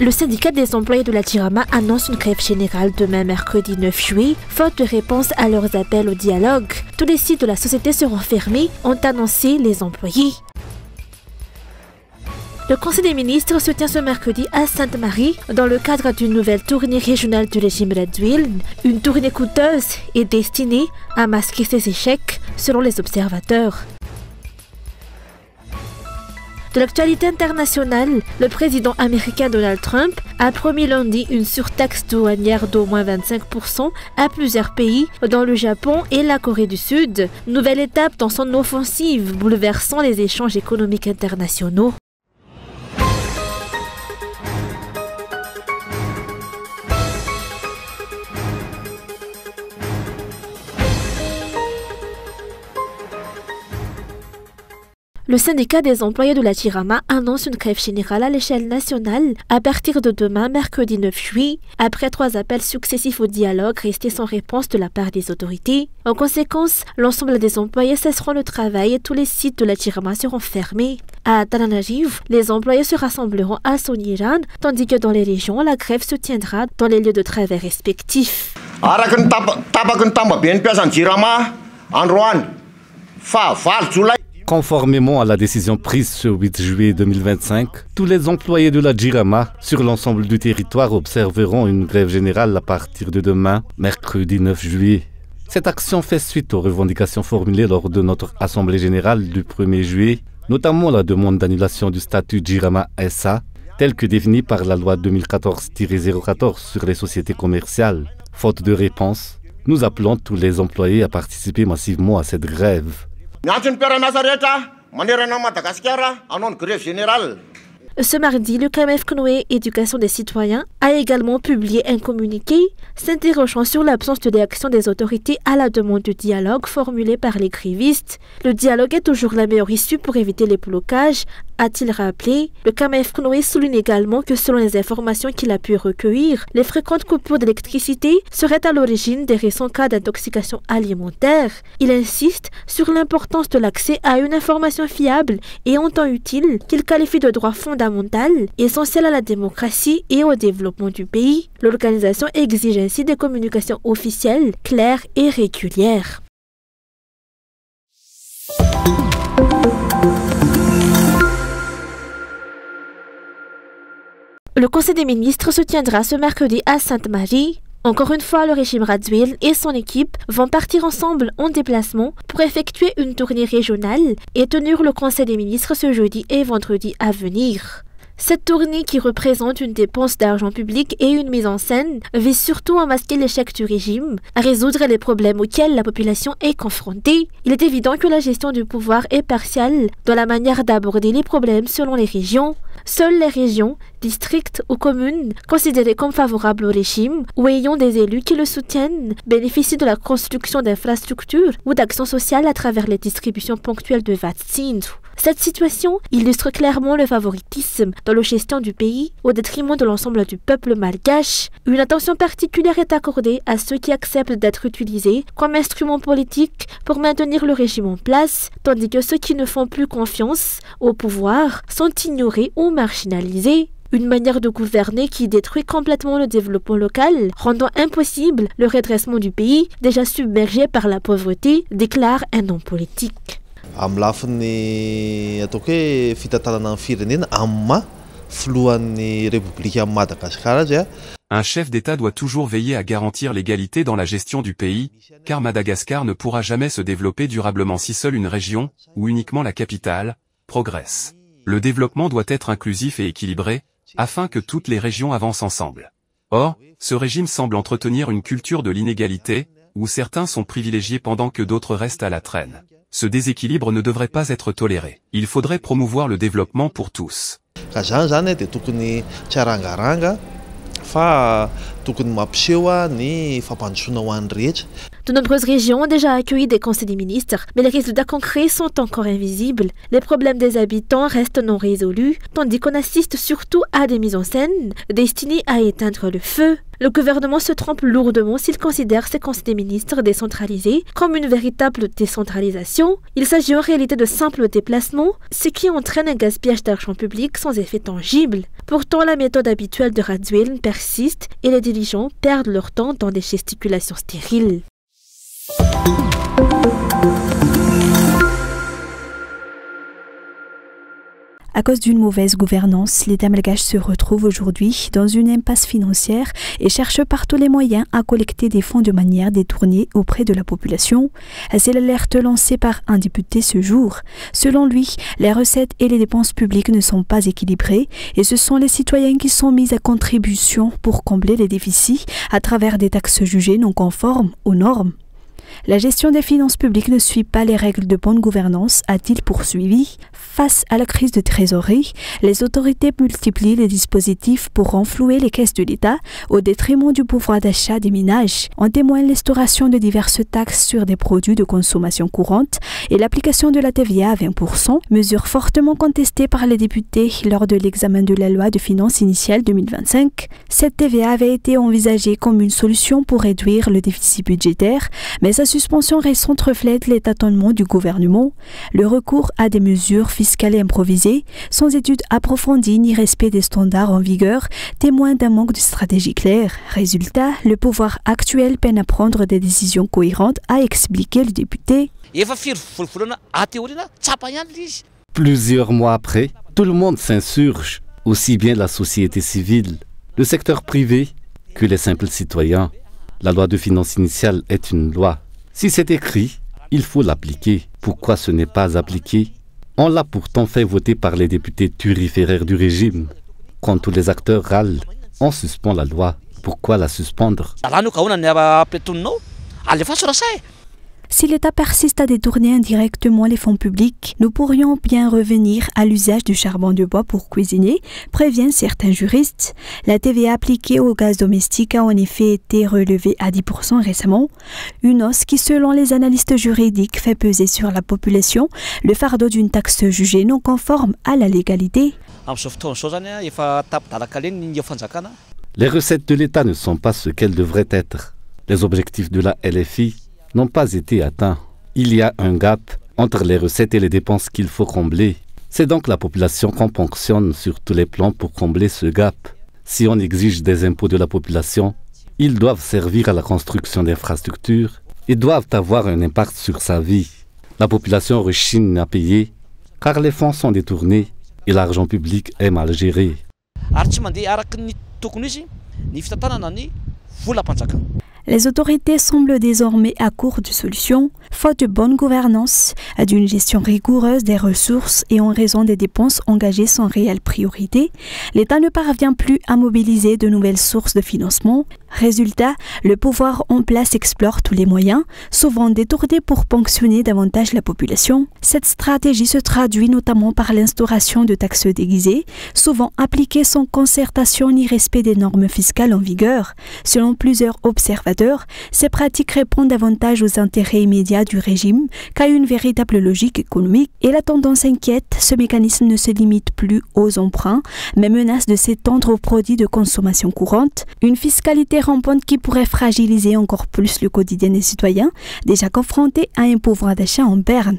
Le syndicat des employés de la Jirama annonce une grève générale demain mercredi 9 juillet, faute de réponse à leurs appels au dialogue. Tous les sites de la société seront fermés, ont annoncé les employés. Le Conseil des ministres se tient ce mercredi à Sainte-Marie dans le cadre d'une nouvelle tournée régionale du régime Red Wheel, une tournée coûteuse et destinée à masquer ses échecs selon les observateurs. De l'actualité internationale, le président américain Donald Trump a promis lundi une surtaxe douanière d'au moins 25% à plusieurs pays, dont le Japon et la Corée du Sud. Nouvelle étape dans son offensive bouleversant les échanges économiques internationaux. Le syndicat des employés de la Jirama annonce une grève générale à l'échelle nationale à partir de demain, mercredi 9 juillet, après 3 appels successifs au dialogue restés sans réponse de la part des autorités. En conséquence, l'ensemble des employés cesseront le travail et tous les sites de la Jirama seront fermés. À Tananarive, les employés se rassembleront à Soniran, tandis que dans les régions, la grève se tiendra dans les lieux de travail respectifs. Conformément à la décision prise ce 8 juillet 2025, tous les employés de la Jirama sur l'ensemble du territoire observeront une grève générale à partir de demain, mercredi 9 juillet. Cette action fait suite aux revendications formulées lors de notre Assemblée générale du 1er juillet, notamment la demande d'annulation du statut Jirama SA, tel que défini par la loi 2014-014 sur les sociétés commerciales. Faute de réponse, nous appelons tous les employés à participer massivement à cette grève. Ce mardi, le KMF Knoé Éducation des citoyens a également publié un communiqué s'interrogeant sur l'absence de réaction des autorités à la demande de dialogue formulée par les grévistes. Le dialogue est toujours la meilleure issue pour éviter les blocages, a-t-il rappelé. Le KMF Knoé souligne également que selon les informations qu'il a pu recueillir, les fréquentes coupures d'électricité seraient à l'origine des récents cas d'intoxication alimentaire. Il insiste sur l'importance de l'accès à une information fiable et en temps utile qu'il qualifie de droit fondamental essentiel à la démocratie et au développement du pays. L'organisation exige ainsi des communications officielles, claires et régulières. Le Conseil des ministres se tiendra ce mercredi à Sainte-Marie. Encore une fois, le régime Red Wheel et son équipe vont partir ensemble en déplacement pour effectuer une tournée régionale et tenir le Conseil des ministres ce jeudi et vendredi à venir. Cette tournée, qui représente une dépense d'argent public et une mise en scène, vise surtout à masquer l'échec du régime, à résoudre les problèmes auxquels la population est confrontée. Il est évident que la gestion du pouvoir est partielle dans la manière d'aborder les problèmes selon les régions. Seules les régions, districts ou communes considérées comme favorables au régime ou ayant des élus qui le soutiennent bénéficient de la construction d'infrastructures ou d'actions sociales à travers les distributions ponctuelles de vaccins. Cette situation illustre clairement le favoritisme dans la gestion du pays au détriment de l'ensemble du peuple malgache. Une attention particulière est accordée à ceux qui acceptent d'être utilisés comme instrument politique pour maintenir le régime en place, tandis que ceux qui ne font plus confiance au pouvoir sont ignorés ou marginalisés. Une manière de gouverner qui détruit complètement le développement local, rendant impossible le redressement du pays déjà submergé par la pauvreté, déclare un homme politique. Un chef d'État doit toujours veiller à garantir l'égalité dans la gestion du pays, car Madagascar ne pourra jamais se développer durablement si seule une région, ou uniquement la capitale, progresse. Le développement doit être inclusif et équilibré, afin que toutes les régions avancent ensemble. Or, ce régime semble entretenir une culture de l'inégalité, où certains sont privilégiés pendant que d'autres restent à la traîne. Ce déséquilibre ne devrait pas être toléré. Il faudrait promouvoir le développement pour tous. Tout De nombreuses régions ont déjà accueilli des conseils des ministres, mais les résultats concrets sont encore invisibles. Les problèmes des habitants restent non résolus, tandis qu'on assiste surtout à des mises en scène destinées à éteindre le feu. Le gouvernement se trompe lourdement s'il considère ces conseils des ministres décentralisés comme une véritable décentralisation. Il s'agit en réalité de simples déplacements, ce qui entraîne un gaspillage d'argent public sans effet tangible. Pourtant, la méthode habituelle de Radziwiłł persiste et les dirigeants perdent leur temps dans des gesticulations stériles. À cause d'une mauvaise gouvernance, l'État malgache se retrouve aujourd'hui dans une impasse financière et cherche par tous les moyens à collecter des fonds de manière détournée auprès de la population. C'est l'alerte lancée par un député ce jour. Selon lui, les recettes et les dépenses publiques ne sont pas équilibrées et ce sont les citoyens qui sont mis à contribution pour combler les déficits à travers des taxes jugées non conformes aux normes. La gestion des finances publiques ne suit pas les règles de bonne gouvernance, a-t-il poursuivi. Face à la crise de trésorerie, les autorités multiplient les dispositifs pour renflouer les caisses de l'État au détriment du pouvoir d'achat des ménages. En témoigne l'instauration de diverses taxes sur des produits de consommation courante et l'application de la TVA à 20%, mesure fortement contestée par les députés lors de l'examen de la loi de finances initiale 2025. Cette TVA avait été envisagée comme une solution pour réduire le déficit budgétaire, mais sa suspension récente reflète les tâtonnements du gouvernement. Le recours à des mesures fiscales improvisées, sans études approfondies ni respect des standards en vigueur, témoigne d'un manque de stratégie claire. Résultat, le pouvoir actuel peine à prendre des décisions cohérentes, a expliqué le député. Plusieurs mois après, tout le monde s'insurge, aussi bien la société civile, le secteur privé que les simples citoyens. La loi de finances initiale est une loi. Si c'est écrit, il faut l'appliquer. Pourquoi ce n'est pas appliqué? On l'a pourtant fait voter par les députés turiféraires du régime. Quand tous les acteurs râlent, on suspend la loi. Pourquoi la suspendre? Si l'État persiste à détourner indirectement les fonds publics, nous pourrions bien revenir à l'usage du charbon de bois pour cuisiner, préviennent certains juristes. La TVA appliquée au gaz domestique a en effet été relevée à 10% récemment, une hausse qui, selon les analystes juridiques, fait peser sur la population le fardeau d'une taxe jugée non conforme à la légalité. Les recettes de l'État ne sont pas ce qu'elles devraient être. Les objectifs de la LFI n'ont pas été atteints. Il y a un gap entre les recettes et les dépenses qu'il faut combler. C'est donc la population qu'on ponctionne sur tous les plans pour combler ce gap. Si on exige des impôts de la population, ils doivent servir à la construction d'infrastructures et doivent avoir un impact sur sa vie. La population rechigne à payer car les fonds sont détournés et l'argent public est mal géré. Les autorités semblent désormais à court de solutions, faute de bonne gouvernance, d'une gestion rigoureuse des ressources et en raison des dépenses engagées sans réelle priorité. L'État ne parvient plus à mobiliser de nouvelles sources de financement. Résultat, le pouvoir en place explore tous les moyens, souvent détournés pour ponctionner davantage la population. Cette stratégie se traduit notamment par l'instauration de taxes déguisées, souvent appliquées sans concertation ni respect des normes fiscales en vigueur. Selon plusieurs observateurs, ces pratiques répondent davantage aux intérêts immédiats du régime qu'à une véritable logique économique. Et la tendance inquiète, ce mécanisme ne se limite plus aux emprunts, mais menace de s'étendre aux produits de consommation courante. Une fiscalité rampante qui pourrait fragiliser encore plus le quotidien des citoyens, déjà confrontés à un pouvoir d'achat en berne.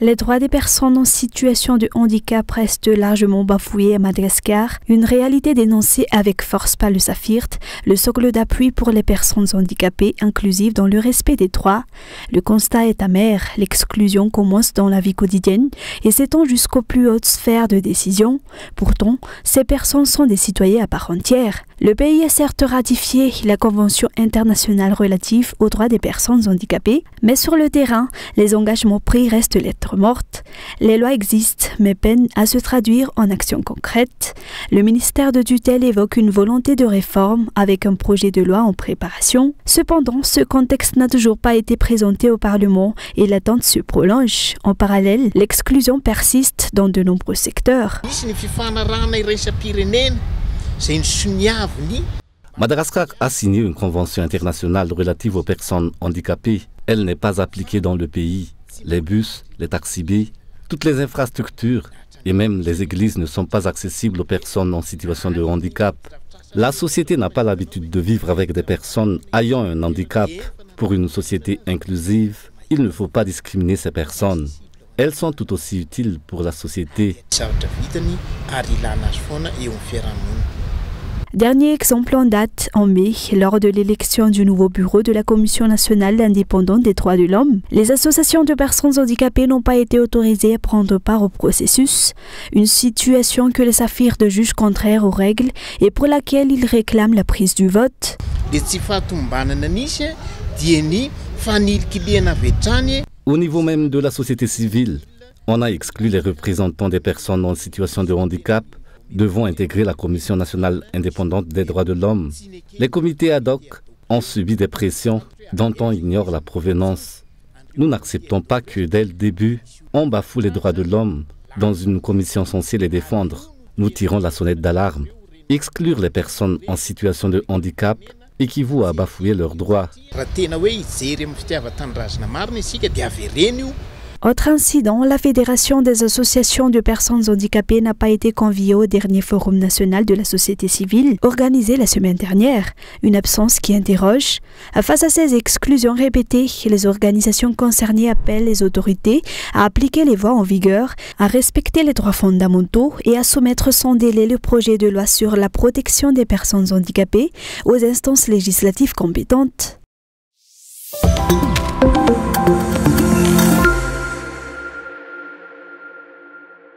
Les droits des personnes en situation de handicap restent largement bafoués à Madagascar, une réalité dénoncée avec force par le SAFIRT, le socle d'appui pour les personnes handicapées inclusives dans le respect des droits. Le constat est amer, l'exclusion commence dans la vie quotidienne et s'étend jusqu'aux plus hautes sphères de décision. Pourtant, ces personnes sont des citoyens à part entière. Le pays a certes ratifié la Convention internationale relative aux droits des personnes handicapées, mais sur le terrain, les engagements pris restent lettre morte. Les lois existent, mais peinent à se traduire en actions concrètes. Le ministère de tutelle évoque une volonté de réforme avec un projet de loi en préparation. Cependant, ce contexte n'a toujours pas été présenté au Parlement et l'attente se prolonge. En parallèle, l'exclusion persiste dans de nombreux secteurs. Madagascar a signé une convention internationale relative aux personnes handicapées. Elle n'est pas appliquée dans le pays. Les bus, les taxis, toutes les infrastructures et même les églises ne sont pas accessibles aux personnes en situation de handicap. La société n'a pas l'habitude de vivre avec des personnes ayant un handicap. Pour une société inclusive, il ne faut pas discriminer ces personnes. Elles sont tout aussi utiles pour la société. Dernier exemple en date, en mai, lors de l'élection du nouveau bureau de la Commission nationale indépendante des droits de l'homme, les associations de personnes handicapées n'ont pas été autorisées à prendre part au processus, une situation que les Safirs de juges contraires aux règles et pour laquelle ils réclament la prise du vote. Au niveau même de la société civile, on a exclu les représentants des personnes en situation de handicap devant intégrer la Commission nationale indépendante des droits de l'homme. Les comités ad hoc ont subi des pressions dont on ignore la provenance. Nous n'acceptons pas que dès le début, on bafoue les droits de l'homme dans une commission censée les défendre. Nous tirons la sonnette d'alarme. Exclure les personnes en situation de handicap équivaut à bafouer leurs droits. Autre incident, la Fédération des associations de personnes handicapées n'a pas été conviée au dernier forum national de la société civile organisé la semaine dernière, une absence qui interroge. Face à ces exclusions répétées, les organisations concernées appellent les autorités à appliquer les voies en vigueur, à respecter les droits fondamentaux et à soumettre sans délai le projet de loi sur la protection des personnes handicapées aux instances législatives compétentes.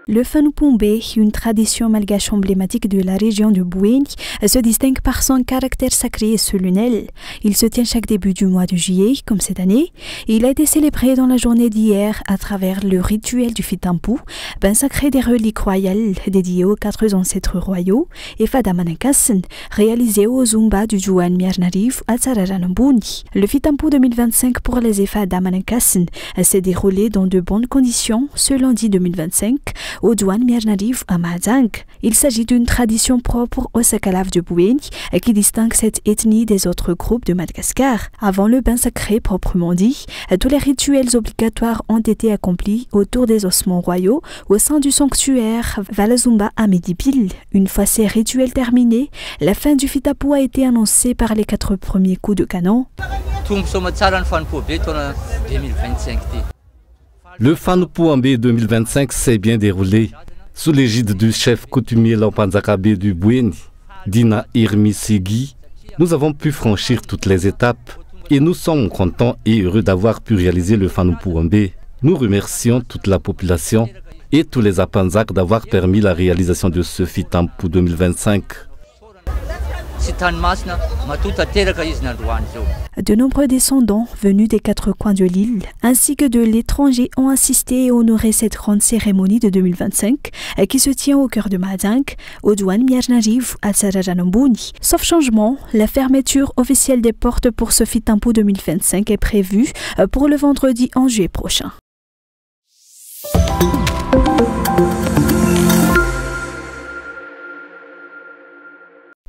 Le Fanupumbe, une tradition malgache emblématique de la région de Bouéni, se distingue par son caractère sacré et solennel. Il se tient chaque début du mois de juillet, comme cette année. Il a été célébré dans la journée d'hier à travers le rituel du Fitampu, bain sacré des reliques royales dédié aux 4 ancêtres royaux, et Fadamanakasen, réalisé au Zumba du Juan Miarnarif à Tsararanambuni. Le Fitampu 2025 pour les Fadamanakasen s'est déroulé dans de bonnes conditions ce lundi 2025. Au Douane Miarnarif à Mahazang. Il s'agit d'une tradition propre au Sakalav de Bouéni qui distingue cette ethnie des autres groupes de Madagascar. Avant le bain sacré proprement dit, tous les rituels obligatoires ont été accomplis autour des ossements royaux au sein du sanctuaire Valazumba à Medipil. Une fois ces rituels terminés, la fin du Fitapu a été annoncée par les 4 premiers coups de canon. Le Fanupumbe 2025 s'est bien déroulé sous l'égide du chef coutumier Lampanzakabe du Bouéni, Dina Irmisigi. Nous avons pu franchir toutes les étapes et nous sommes contents et heureux d'avoir pu réaliser le Fanupumbe. Nous remercions toute la population et tous les Apanzak d'avoir permis la réalisation de ce Fitampu 2025. De nombreux descendants venus des 4 coins de l'île ainsi que de l'étranger ont assisté et honoré cette grande cérémonie de 2025 qui se tient au cœur de Mahazang, au Douane Miarnarif à Tsararanambuni. Sauf changement, la fermeture officielle des portes pour ce Fitampu 2025 est prévue pour le vendredi 11 juillet prochain.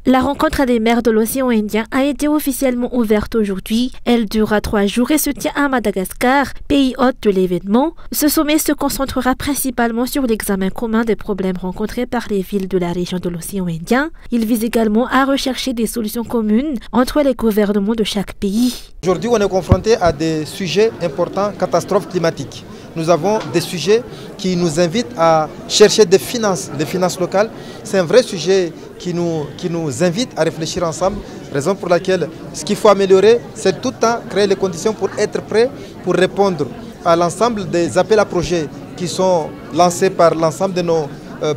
La rencontre des maires de l'océan Indien a été officiellement ouverte aujourd'hui. Elle durera 3 jours et se tient à Madagascar, pays hôte de l'événement. Ce sommet se concentrera principalement sur l'examen commun des problèmes rencontrés par les villes de la région de l'océan Indien. Il vise également à rechercher des solutions communes entre les gouvernements de chaque pays. Aujourd'hui, on est confronté à des sujets importants, catastrophes climatiques. Nous avons des sujets qui nous invitent à chercher des finances locales. C'est un vrai sujet qui nous invite à réfléchir ensemble, raison pour laquelle ce qu'il faut améliorer, c'est tout le temps créer les conditions pour être prêt, pour répondre à l'ensemble des appels à projets qui sont lancés par l'ensemble de nos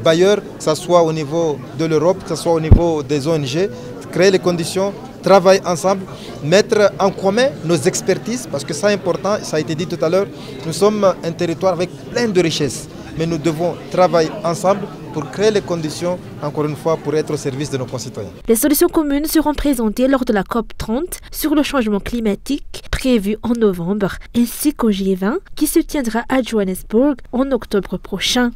bailleurs, que ce soit au niveau de l'Europe, que ce soit au niveau des ONG, créer les conditions, travailler ensemble, mettre en commun nos expertises, parce que c'est important, ça a été dit tout à l'heure, nous sommes un territoire avec plein de richesses, mais nous devons travailler ensemble pour créer les conditions, encore une fois, pour être au service de nos concitoyens. Les solutions communes seront présentées lors de la COP 30 sur le changement climatique prévue en novembre, ainsi qu'au G20 qui se tiendra à Johannesburg en octobre prochain.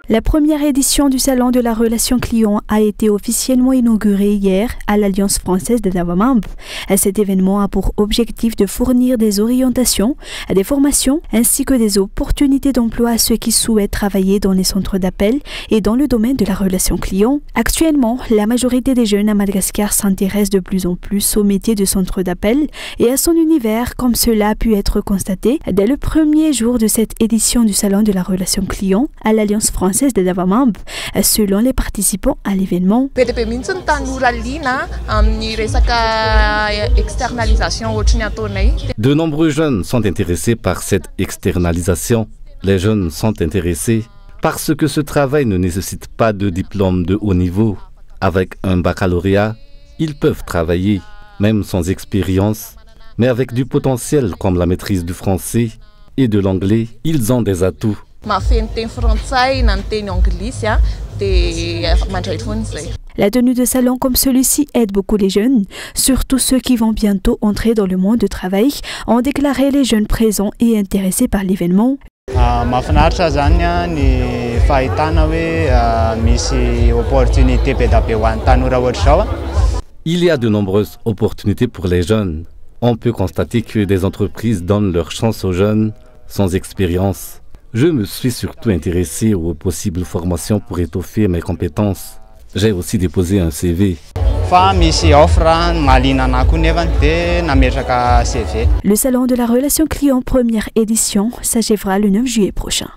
La première édition du Salon de la relation client a été officiellement inaugurée hier à l'Alliance française de Davamamb. Cet événement a pour objectif de fournir des orientations, des formations ainsi que des opportunités d'emploi à ceux qui souhaitent travailler dans les centres d'appel et dans le domaine de la relation client. Actuellement, la majorité des jeunes à Madagascar s'intéressent de plus en plus au métier de centre d'appel et à son univers, comme cela a pu être constaté dès le premier jour de cette édition du Salon de la relation client à l'Alliance française de Davamamb, selon les participants à l'événement. De nombreux jeunes sont intéressés par cette externalisation. Les jeunes sont intéressés parce que ce travail ne nécessite pas de diplôme de haut niveau. Avec un baccalauréat, ils peuvent travailler, même sans expérience, mais avec du potentiel comme la maîtrise du français et de l'anglais, ils ont des atouts. La tenue de salon comme celui-ci aide beaucoup les jeunes, surtout ceux qui vont bientôt entrer dans le monde du travail, ont déclaré les jeunes présents et intéressés par l'événement. Il y a de nombreuses opportunités pour les jeunes. On peut constater que des entreprises donnent leur chance aux jeunes sans expérience. Je me suis surtout intéressé aux possibles formations pour étoffer mes compétences. J'ai aussi déposé un CV. Le salon de la relation client première édition s'achèvera le 9 juillet prochain.